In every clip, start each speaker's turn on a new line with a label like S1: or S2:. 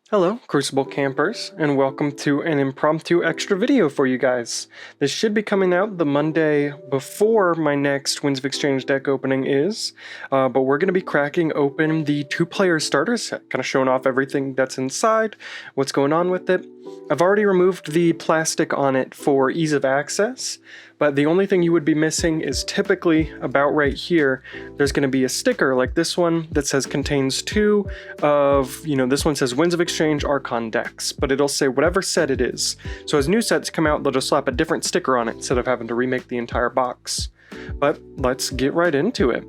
S1: Hello, Crucible Campers, and welcome to an impromptu extra video for you guys. This should be coming out the Monday before my next Winds of Exchange deck opening is, but we're going to be cracking open the two-player starter set, kind of showing off everything that's inside, what's going on with it. I've already removed the plastic on it for ease of access, but the only thing you would be missing is typically about right here, there's going to be a sticker like this one that says contains two of, this one says Winds of Exchange Archon decks, but it'll say whatever set it is. So as new sets come out, they'll just slap a different sticker on it instead of having to remake the entire box. But let's get right into it.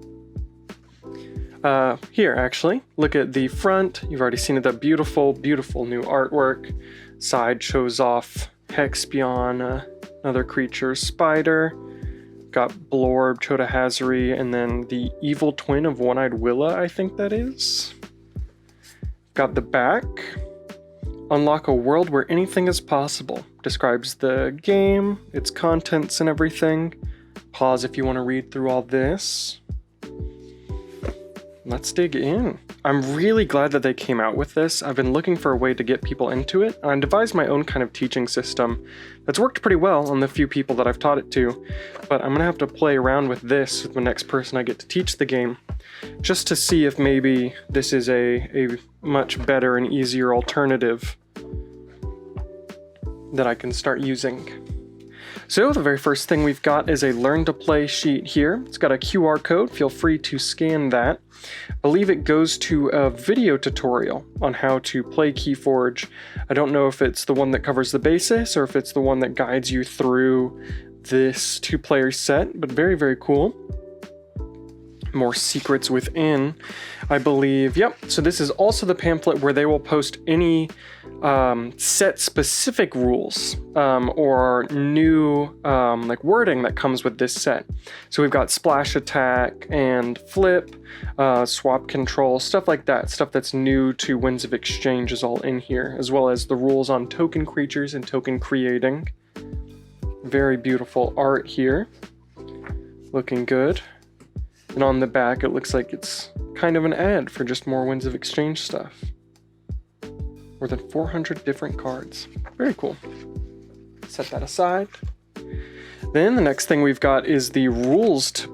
S1: Here, actually, look at the front. You've already seen it, that beautiful, beautiful new artwork. Side shows off Hexion, another creature, Spider. Got Blorb, Chota Hazari, and then the evil twin of One-Eyed Willa, I think that is. Got the back. Unlock a world where anything is possible. Describes the game, its contents and everything. Pause if you want to read through all this. Let's dig in. I'm really glad that they came out with this. I've been looking for a way to get people into it, and I devised my own kind of teaching system that's worked pretty well on the few people that I've taught it to, but I'm gonna have to play around with this with the next person I get to teach the game, just to see if maybe this is a much better and easier alternative that I can start using. So the very first thing we've got is a learn to play sheet here. It's got a QR code, feel free to scan that. I believe it goes to a video tutorial on how to play KeyForge. I don't know if it's the one that covers the basis or if it's the one that guides you through this two-player set, but very, very cool. More secrets within, I believe. Yep, so this is also the pamphlet where they will post any set-specific rules or new wording that comes with this set. So we've got splash attack and flip, swap control, stuff like that. Stuff that's new to Winds of Exchange is all in here, as well as the rules on token creatures and token creating. Very beautiful art here. Looking good. And on the back, it looks like it's kind of an ad for just more Winds of Exchange stuff. More than 400 different cards. Very cool. Set that aside. Then the next thing we've got is the rules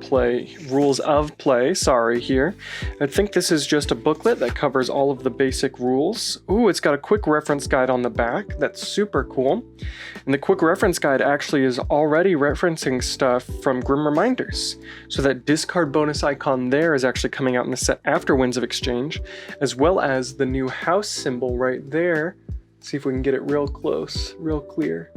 S1: of play, here. I think this is just a booklet that covers all of the basic rules. Ooh, it's got a quick reference guide on the back. That's super cool. And the quick reference guide actually is already referencing stuff from Grim Reminders. So that discard bonus icon there is actually coming out in the set after Winds of Exchange, as well as the new house symbol right there. See if we can get it real close, real clear.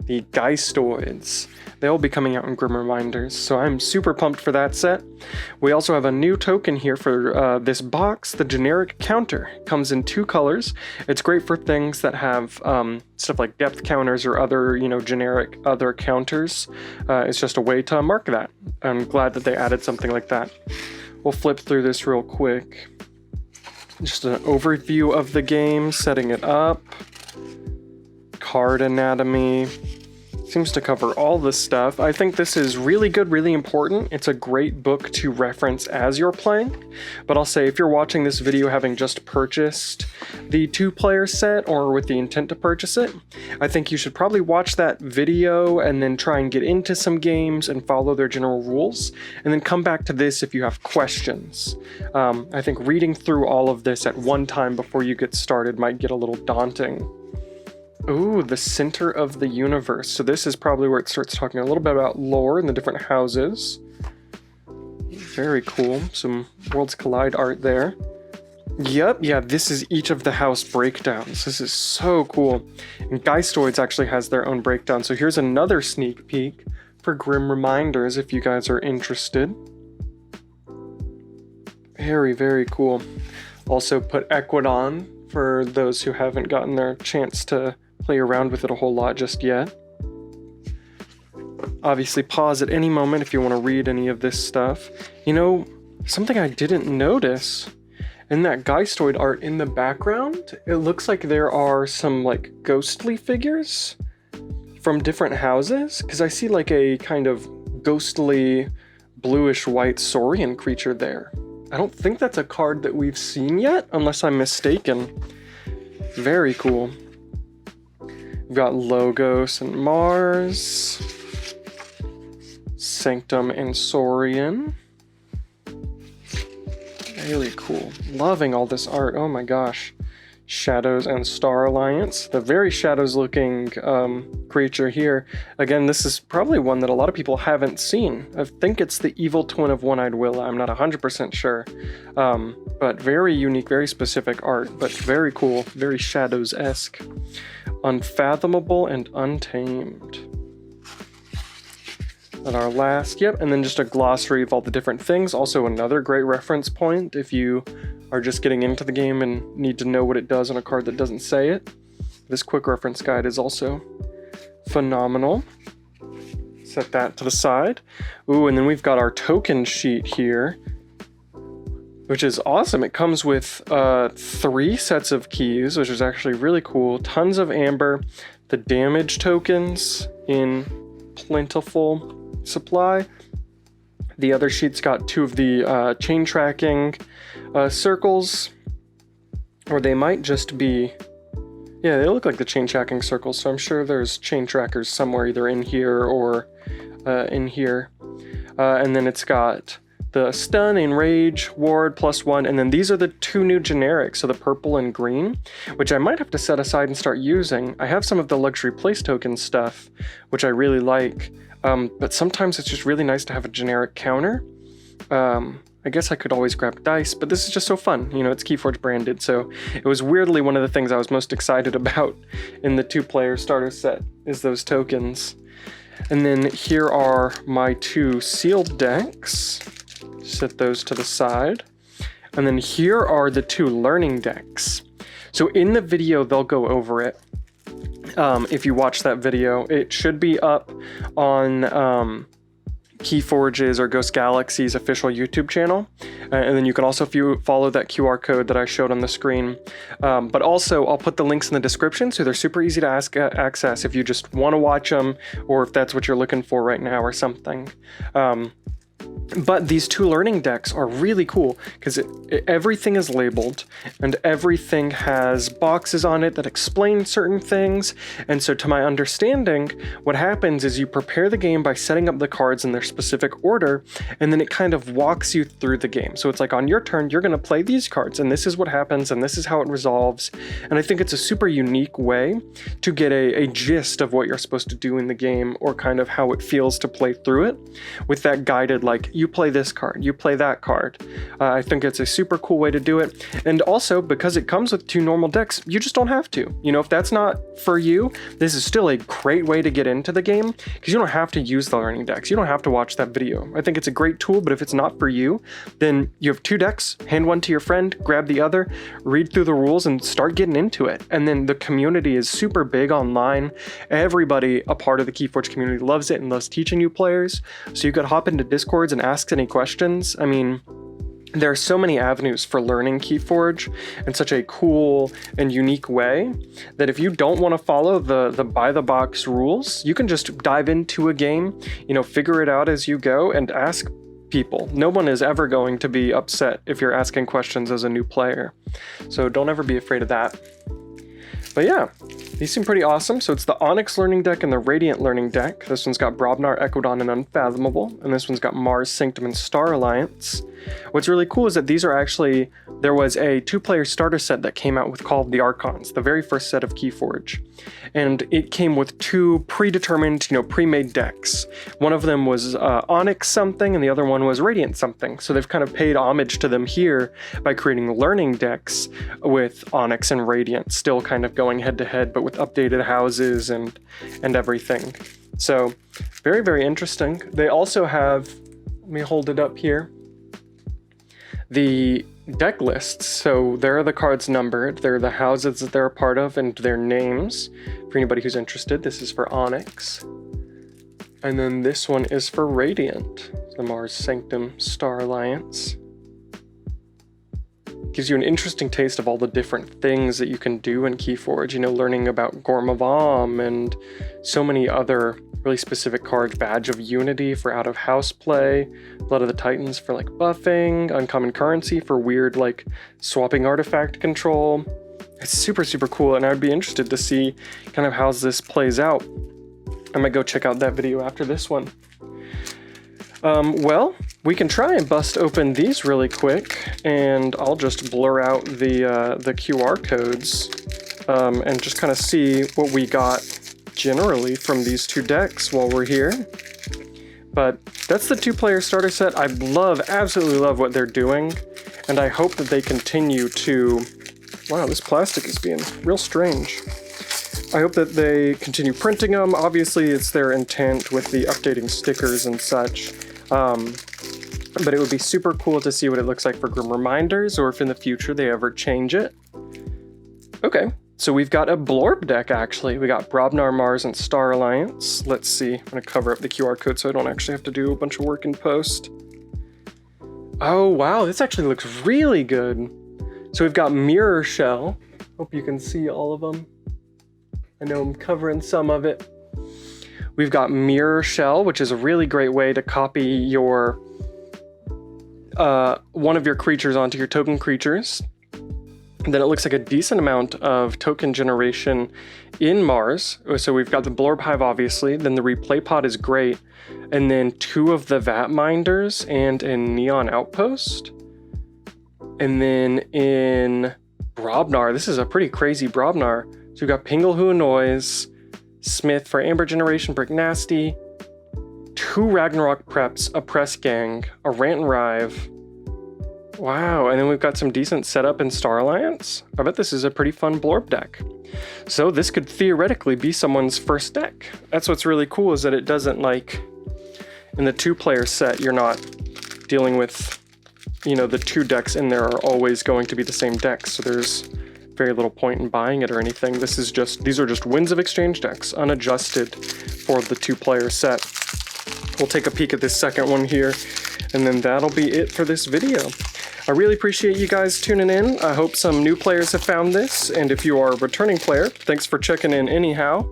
S1: The Geistoids. They'll be coming out in Grim Reminders, so I'm super pumped for that set. We also have a new token here for this box. The generic counter comes in two colors. It's great for things that have stuff like depth counters or other, generic other counters. It's just a way to mark that. I'm glad that they added something like that. We'll flip through this real quick. Just an overview of the game, setting it up. Card anatomy. Seems to cover all this stuff. I think this is really good, really important. It's a great book to reference as you're playing, but I'll say if you're watching this video having just purchased the two-player set or with the intent to purchase it, I think you should probably watch that video and then try and get into some games and follow their general rules, and then come back to this if you have questions. I think reading through all of this at one time before you get started might get a little daunting. Ooh, the center of the universe. So this is probably where it starts talking a little bit about lore and the different houses. Very cool. Some Worlds Collide art there. Yep, yeah, this is each of the house breakdowns. This is so cool. And Geistoids actually has their own breakdown. So here's another sneak peek for Grim Reminders if you guys are interested. Very, very cool. Also put Equidon for those who haven't gotten their chance to play around with it a whole lot just yet. Obviously pause at any moment if you want to read any of this stuff. Something I didn't notice in that Geistoid art in the background, it looks like there are some ghostly figures from different houses, because I see a kind of ghostly bluish white saurian creature there. I don't think that's a card that we've seen yet, unless I'm mistaken. Very cool. We've got Logos and Mars. Sanctum and Saurian. Really cool. Loving all this art. Oh my gosh. Shadows and Star Alliance. The very Shadows looking creature here. Again, this is probably one that a lot of people haven't seen. I think it's the evil twin of One-Eyed Willow. I'm not 100% sure. But very unique, very specific art, but very cool, very Shadows-esque. Unfathomable and Untamed. And our last, yep, and then just a glossary of all the different things. Also another great reference point if you are just getting into the game and need to know what it does on a card that doesn't say it. This quick reference guide is also phenomenal. Set that to the side. Ooh, and then we've got our token sheet here, which is awesome. It comes with 3 sets of keys, which is actually really cool. Tons of amber, the damage tokens in plentiful supply. The other sheet's got 2 of the chain tracking circles, or they might just be, yeah, they look like the chain tracking circles, so I'm sure there's chain trackers somewhere either in here or in here. And then it's got the stun, enrage, ward, +1, and then these are the 2 new generics, so the purple and green, which I might have to set aside and start using. I have some of the luxury place token stuff, which I really like, but sometimes it's just really nice to have a generic counter. I guess I could always grab dice, but this is just so fun. You know, it's KeyForge branded, so it was weirdly one of the things I was most excited about in the 2-player starter set, is those tokens. And then here are my 2 sealed decks. Set those to the side. And then here are the 2 learning decks. So in the video, they'll go over it. If you watch that video, it should be up on KeyForge's or Ghost Galaxy's official YouTube channel. And then you can also follow that QR code that I showed on the screen. But also, I'll put the links in the description, so they're super easy to access if you just want to watch them, or if that's what you're looking for right now or something. But these 2 learning decks are really cool because everything is labeled and everything has boxes on it that explain certain things. And so to my understanding, what happens is you prepare the game by setting up the cards in their specific order, and then it kind of walks you through the game. So it's like on your turn, you're going to play these cards, and this is what happens, and this is how it resolves. And I think it's a super unique way to get a gist of what you're supposed to do in the game, or kind of how it feels to play through it with that guided, like, you play this card, you play that card. I think it's a super cool way to do it. And also, because it comes with 2 normal decks, you just don't have to. You know, if that's not for you, this is still a great way to get into the game, because you don't have to use the learning decks. You don't have to watch that video. I think it's a great tool, but if it's not for you, then you have 2 decks, hand one to your friend, grab the other, read through the rules, and start getting into it. And then the community is super big online. Everybody, a part of the KeyForge community, loves it and loves teaching new players. So you could hop into Discords and ask any questions. I mean, there are so many avenues for learning KeyForge in such a cool and unique way that if you don't want to follow the by-the-box rules, you can just dive into a game, you know, figure it out as you go and ask people. No one is ever going to be upset if you're asking questions as a new player. So don't ever be afraid of that. But yeah, these seem pretty awesome. So it's the Onyx Learning Deck and the Radiant Learning Deck. This one's got Brobnar, Ecodon, and Unfathomable. And this one's got Mars, Sanctum, and Star Alliance. What's really cool is that these are actually, there was a 2-player starter set that came out with called the Archons, the very first set of KeyForge. And it came with 2 predetermined, you know, pre-made decks. One of them was Onyx something, and the other one was Radiant something. So they've kind of paid homage to them here by creating learning decks with Onyx and Radiant, still kind of going head to head, but with updated houses and everything. So very, very interesting. They also have, let me hold it up here, the deck lists. So there are the cards numbered, there are the houses that they're a part of, and their names. For anybody who's interested, this is for Onyx. And then this one is for Radiant, the Mars, Sanctum, Star Alliance. Gives you an interesting taste of all the different things that you can do in KeyForge, you know, learning about Gormavam and so many other really specific cards. Badge of Unity for out of house play, Blood of the Titans for like buffing, Uncommon Currency for weird like swapping artifact control, It's super, super cool, and I'd be interested to see kind of how this plays out. I might go check out that video after this one. Well, we can try and bust open these really quick, and I'll just blur out the QR codes and just kind of see what we got generally from these two decks while we're here. But that's the 2-player starter set. I absolutely love what they're doing, and I hope that they continue to... Wow, this plastic is being real strange. I hope that they continue printing them. Obviously, it's their intent with the updating stickers and such. But it would be super cool to see what it looks like for Grim Reminders, or if in the future they ever change it. Okay, so we've got a Blorb deck, actually. We got Brobnar, Mars, and Star Alliance. Let's see. I'm going to cover up the QR code so I don't actually have to do a bunch of work in post. Oh, wow, this actually looks really good. So we've got Mirror Shell. Hope you can see all of them. I know I'm covering some of it. We've got Mirror Shell, which is a really great way to copy your one of your creatures onto your token creatures. And then it looks like a decent amount of token generation in Mars. So we've got the Blorb Hive, obviously. Then the Replay Pod is great. And then 2 of the Vat Minders and a Neon Outpost. And then in Brobnar, this is a pretty crazy Brobnar. So we've got Pinglehoo Noise, Smith for Amber Generation, Brick Nasty, 2 Ragnarok Preps, a Press Gang, a Rant and Rive. Wow, and then we've got some decent setup in Star Alliance. I bet this is a pretty fun Blorb deck. So this could theoretically be someone's first deck. That's what's really cool, is that it doesn't, like, in the 2-player set, you're not dealing with, you know, the 2 decks in there are always going to be the same decks, so there's very little point in buying it or anything. These are just Winds of Exchange decks, unadjusted for the 2-player set. We'll take a peek at this second one here, and then that'll be it for this video. I really appreciate you guys tuning in. I hope some new players have found this, and if you are a returning player, thanks for checking in anyhow.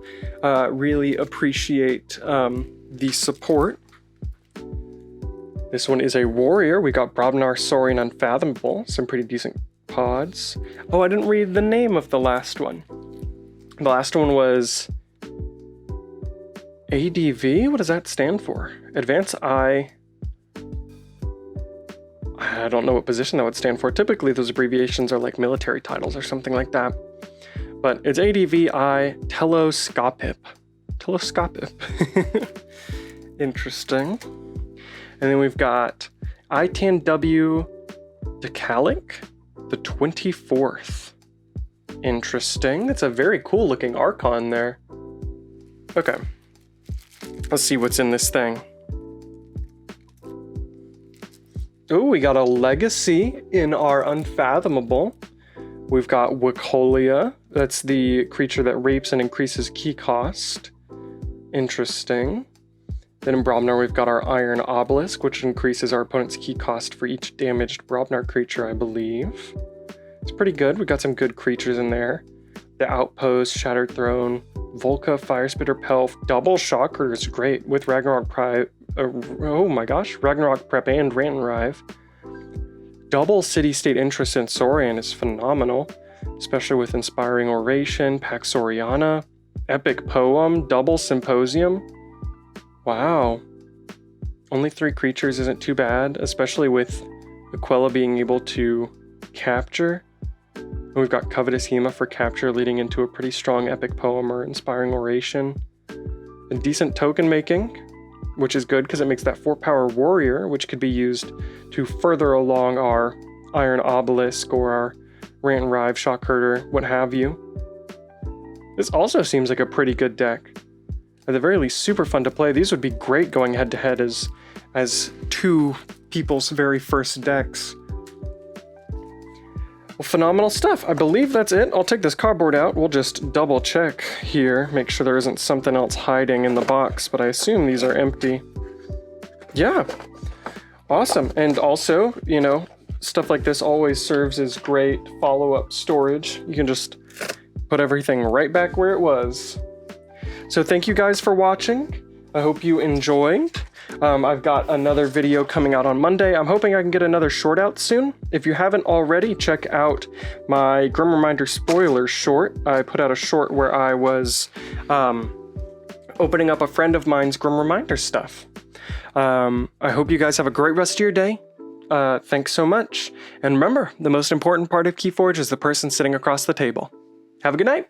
S1: Really appreciate the support. This one is a Warrior. We got Brobnar, Saurian, Unfathomable, some pretty decent pods. Oh, I didn't read the name of the last one. The last one was ADV? What does that stand for? Advance I don't know what position that would stand for. Typically those abbreviations are like military titles or something like that. But it's ADVI Telescopip. Telescopip. Interesting. And then we've got I10W Decalic, the 24th. Interesting. That's a very cool looking Archon there. Okay. Let's see what's in this thing. Oh, we got a Legacy in our Unfathomable. We've got Wicolia. That's the creature that rapes and increases key cost. Interesting. Then in Brobnar, we've got our Iron Obelisk, which increases our opponent's key cost for each damaged Brobnar creature, I believe. It's pretty good. We've got some good creatures in there. The Outpost, Shattered Throne, Volca, Firespitter, Pelf, Double Shocker is great with Ragnarok Prep. Oh my gosh, Ragnarok Prep and Rant and Rive. Double City-State Interest in Saurian is phenomenal, especially with Inspiring Oration, Pax Sauriana, Epic Poem, Double Symposium. Wow. Only 3 creatures isn't too bad, especially with Aquella being able to capture. And we've got Covetous Hema for capture, leading into a pretty strong Epic Poem or Inspiring Oration. And decent token making, which is good because it makes that 4-power Warrior, which could be used to further along our Iron Obelisk or our Rant and Rive, Shockherder, what have you. This also seems like a pretty good deck. At the very least, super fun to play. These would be great going head-to-head as 2 people's very first decks. Well, phenomenal stuff. I believe that's it. I'll take this cardboard out. We'll just double check here, make sure there isn't something else hiding in the box, but I assume these are empty. Yeah, awesome. And also, you know, stuff like this always serves as great follow-up storage. You can just put everything right back where it was. So thank you guys for watching. I hope you enjoyed. I've got another video coming out on Monday. I'm hoping I can get another short out soon. If you haven't already, check out my Grim Reminder spoiler short. I put out a short where I was opening up a friend of mine's Grim Reminder stuff. I hope you guys have a great rest of your day. Thanks so much. And remember, the most important part of KeyForge is the person sitting across the table. Have a good night.